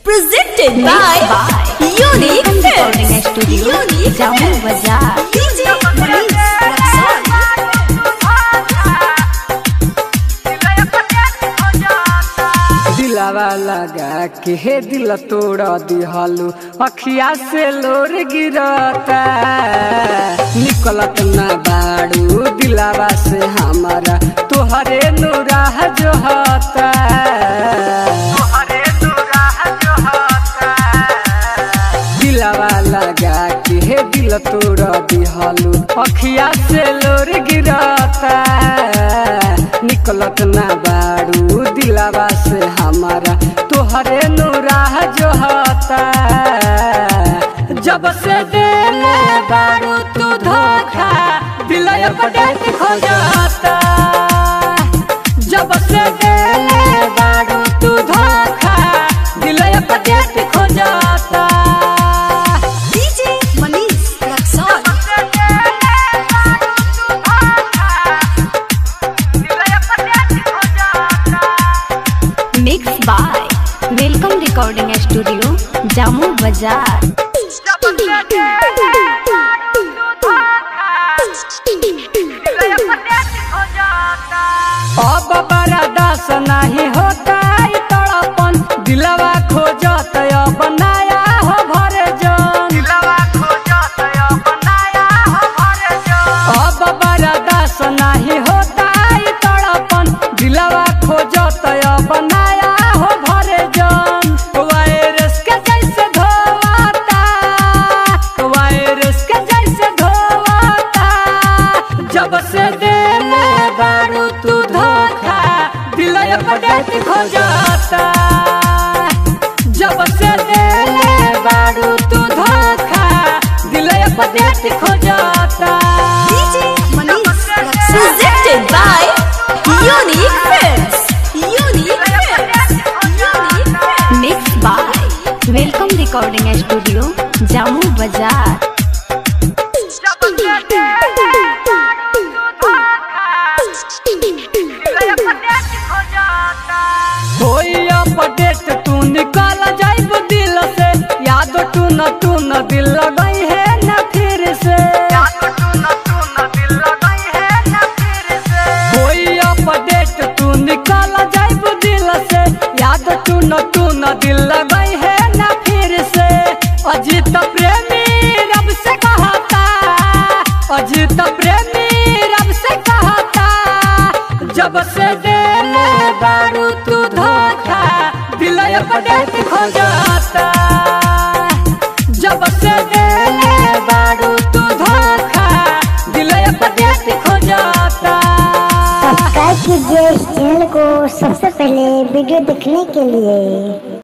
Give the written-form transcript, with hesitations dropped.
Presented by Unique Films. Unique Jammu Bazaar. DJ Manish Raksol. दिलावा लगा के हे दिल तोड़ दिहलू अखिया से लोर गिरता निकलत ना बाड़ू दिलावा से हमारा तोहरे नुराह जो होता दिलावा लगा के हे दिल तोड़ दिहलू अखिया से लोर गिरता निकलत ना बाड़ू दिलावा से हमारा तोहरे नुराह जो होता जब से देले बाड़ू तू धोखा दिल अपडेट खो जाता जब से देले बाड़ू तू धोखा दिल अपडेट खो जाता DJ Manish Raksol. Mixed by Welcome Recording Studio, Jammu Bazaar. अब बड़ा दास नहीं होता ई तड़पन दिलवा खोजत अब नया हो भरे जन अब बड़ा दास नहीं होता ई तड़पन दिलवा खोजत अब नया हो भरे जन वायरस के जैसे धोवाता वायरस के जैसे धोवाता जब से देले बारू तू धोखा दिल अपडेट खो जाता जब से देले बारू तू धोखा दिल अपडेट खो जाता DJ Manish Raksol. Presented by Unique Films. Unique Films. Unique Films. Mixed by Welcome Recording Studio, Jammu Bazaar. कोई अपडेट तू निकाल जाइब दिल से याद तू न दिल लगाई है न फिर से कोई अपडेट तू निकाल जाइब दिल से याद तू न दिल लगाई है न फिर से अजीत प्रेमी रब से कहता अजीत प्रेमी रब से कहता जब से देले बारू तू धोखा दिल अपडेट खो जाता जब से देले बारू तू धोखा दिल अपडेट खो जाता। सब्सक्राइब कीजिए इस चैनल को सबसे पहले वीडियो देखने के लिए।